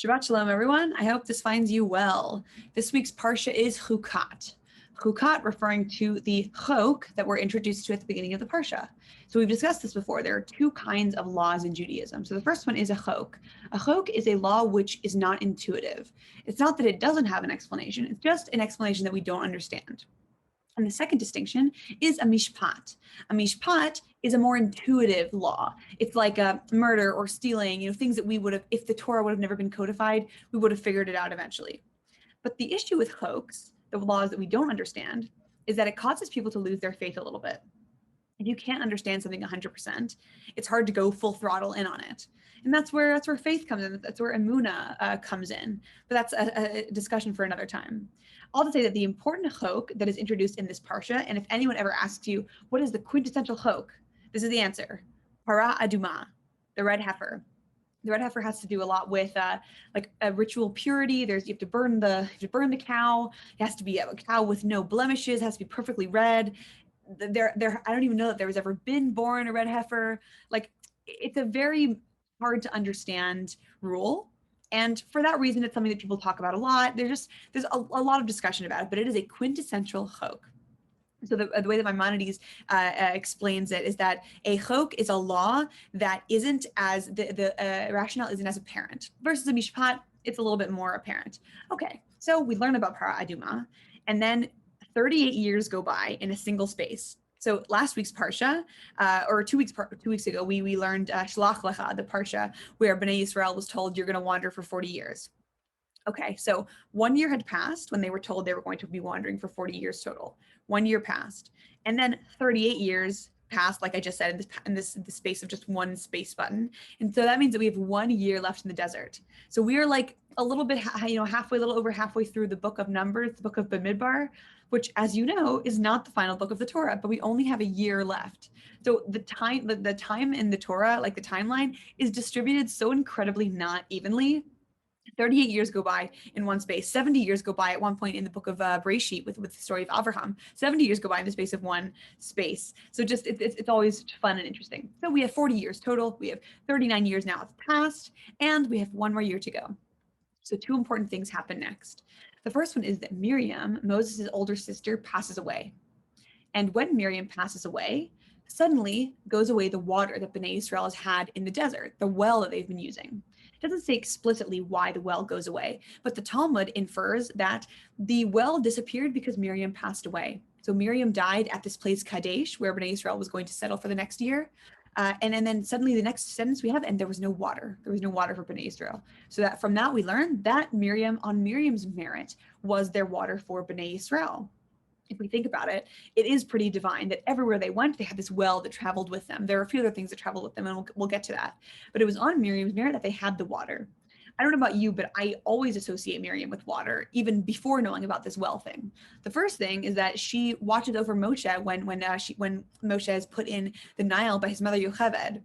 Shabbat Shalom, everyone. I hope this finds you well. This week's Parsha is Chukat. Chukat referring to the chok that we're introduced to at the beginning of the Parsha. So we've discussed this before. There are two kinds of laws in Judaism. So the first one is a chok. A chok is a law which is not intuitive. It's not that it doesn't have an explanation. It's just an explanation that we don't understand. And the second distinction is a mishpat. A mishpat is a more intuitive law. It's like a murder or stealing, things that we would have, if the Torah would have never been codified, we would have figured it out eventually. But the issue with choks, the laws that we don't understand, is that it causes people to lose their faith a little bit. If you can't understand something 100%, it's hard to go full throttle in on it. And that's where faith comes in. That's where emunah comes in. But that's a discussion for another time. All to say that the important chok that is introduced in this parsha, and if anyone ever asks you, what is the quintessential chok? This is the answer. Parah adumah, the red heifer. The red heifer has to do a lot with like a ritual purity. You have to burn the cow. It has to be a cow with no blemishes. It has to be perfectly red. I don't even know that there has ever been born a red heifer. Like, it's a very hard to understand rule. And for that reason, it's something that people talk about a lot. There's a lot of discussion about it, but it is a quintessential chok. So the way that Maimonides explains it is that a chok is a law that isn't as, the rationale isn't as apparent, versus a mishpat, it's a little bit more apparent. Okay, so we learn about Parah Adumah, and then 38 years go by in a single space. So last week's parsha, or 2 weeks ago, we learned Shlach Lecha, the parsha where Bnei Yisrael was told you're going to wander for 40 years. Okay, so 1 year had passed when they were told they were going to be wandering for 40 years total. 1 year passed, and then 38 years passed, like I just said, in the space of just one space button. And so that means that we have 1 year left in the desert. So we are like a little bit, a little over halfway through the book of Numbers, the book of Bamidbar, which, as you know, is not the final book of the Torah, but we only have a year left. So the time in the Torah, like the timeline, is distributed so incredibly not evenly. 38 years go by in one space. 70 years go by at one point in the book of Breshit with the story of Abraham. 70 years go by in the space of one space. So just it's always fun and interesting. So we have 40 years total. We have 39 years now have passed, and we have 1 more year to go. So 2 important things happen next. The first one is that Miriam, Moses' older sister, passes away. And when Miriam passes away, suddenly goes away the water that Bnei Yisrael has had in the desert, the well that they've been using. It doesn't say explicitly why the well goes away, but the Talmud infers that the well disappeared because Miriam passed away. So Miriam died at this place Kadesh, where Bnei Yisrael was going to settle for the next year. And then suddenly the next sentence we have, and there was no water. There was no water for Bnei Yisrael. So that from that we learn that Miriam's merit was their water for Bnei Yisrael. If we think about it, it is pretty divine that everywhere they went, they had this well that traveled with them. There are a few other things that traveled with them, and we'll get to that. But it was on Miriam's merit that they had the water. I don't know about you, but I always associate Miriam with water, even before knowing about this well thing. The first thing is that she watches over Moshe when Moshe is put in the Nile by his mother Yocheved.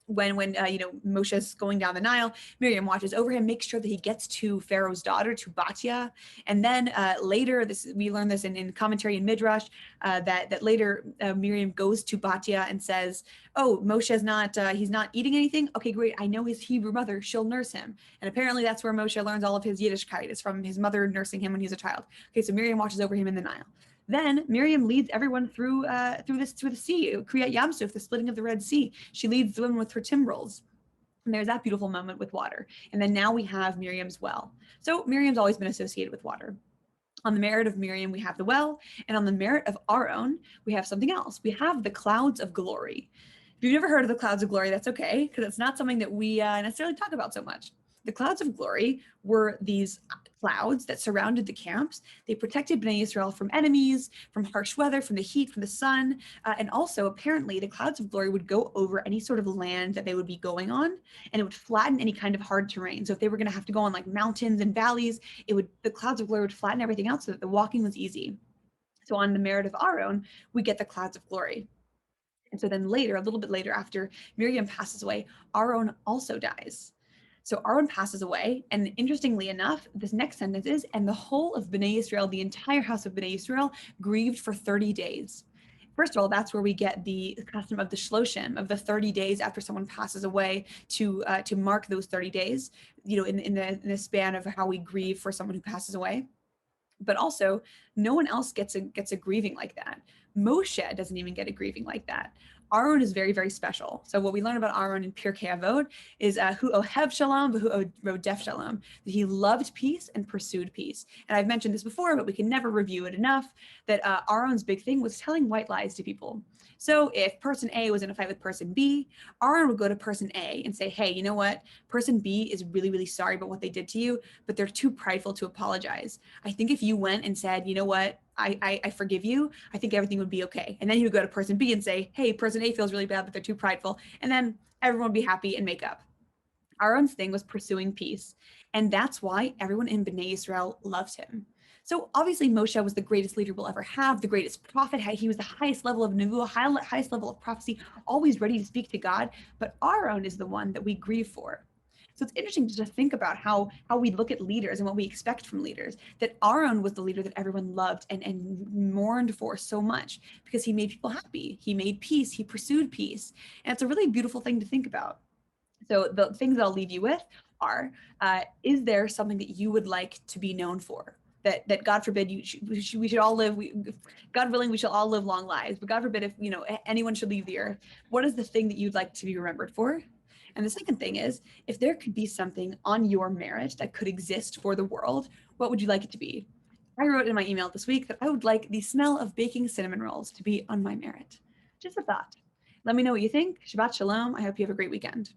When Moshe is going down the Nile, Miriam watches over him, makes sure that he gets to Pharaoh's daughter, to Batya. And then later, we learn this in commentary in Midrash, that later Miriam goes to Batya and says, oh, Moshe is he's not eating anything? Okay, great, I know his Hebrew mother, she'll nurse him. And apparently that's where Moshe learns all of his Yiddishkeit, is from his mother nursing him when he was a child. Okay, so Miriam watches over him in the Nile. Then Miriam leads everyone through the sea, Kriyat Yamsuf, the splitting of the Red Sea. She leads them with her timbrels. And there's that beautiful moment with water. And then now we have Miriam's well. So Miriam's always been associated with water. On the merit of Miriam, we have the well. And on the merit of Aaron, we have something else. We have the clouds of glory. If you've never heard of the clouds of glory, that's okay, because it's not something that we necessarily talk about so much. The clouds of glory were these clouds that surrounded the camps. They protected Bnei Yisrael from enemies, from harsh weather, from the heat, from the sun. And also, apparently, the clouds of glory would go over any sort of land that they would be going on, and it would flatten any kind of hard terrain. So if they were going to have to go on like mountains and valleys, the clouds of glory would flatten everything out so that the walking was easy. So on the merit of Aaron, we get the clouds of glory. And so then later, a little bit later, after Miriam passes away, Aaron also dies. So Aaron passes away, and interestingly enough, this next sentence is, and the whole of Bnei Yisrael, the entire house of Bnei Yisrael, grieved for 30 days. First of all, that's where we get the custom of the shloshim, of the 30 days after someone passes away, to mark those 30 days, in the span of how we grieve for someone who passes away. But also, no one else gets a grieving like that. Moshe doesn't even get a grieving like that. Aaron is very, very special. So what we learn about Aaron in Pirkei Avot is hu ohev shalom v'hu rodef shalom, that he loved peace and pursued peace. And I've mentioned this before, but we can never review it enough, that Aaron's big thing was telling white lies to people. So if person A was in a fight with person B, Aaron would go to person A and say, hey, you know what? Person B is really, really sorry about what they did to you, but they're too prideful to apologize. I think if you went and said, you know what, I forgive you, I think everything would be okay. And then he would go to person B and say, hey, person A feels really bad, but they're too prideful. And then everyone would be happy and make up. Aaron's thing was pursuing peace. And that's why everyone in Bnei Israel loved him. So obviously Moshe was the greatest leader we'll ever have, the greatest prophet. He was the highest level of nevuah, highest level of prophecy, always ready to speak to God. But Aaron is the one that we grieve for. So it's interesting to just think about how we look at leaders and what we expect from leaders, that Aaron was the leader that everyone loved and mourned for so much because he made people happy. He made peace. He pursued peace. And it's a really beautiful thing to think about. So the things that I'll leave you with are, is there something that you would like to be known for? That God forbid we should all live, God willing, we shall all live long lives. But God forbid if anyone should leave the earth, what is the thing that you'd like to be remembered for? And the second thing is, if there could be something on your merit that could exist for the world, what would you like it to be? I wrote in my email this week that I would like the smell of baking cinnamon rolls to be on my merit. Just a thought. Let me know what you think. Shabbat shalom. I hope you have a great weekend.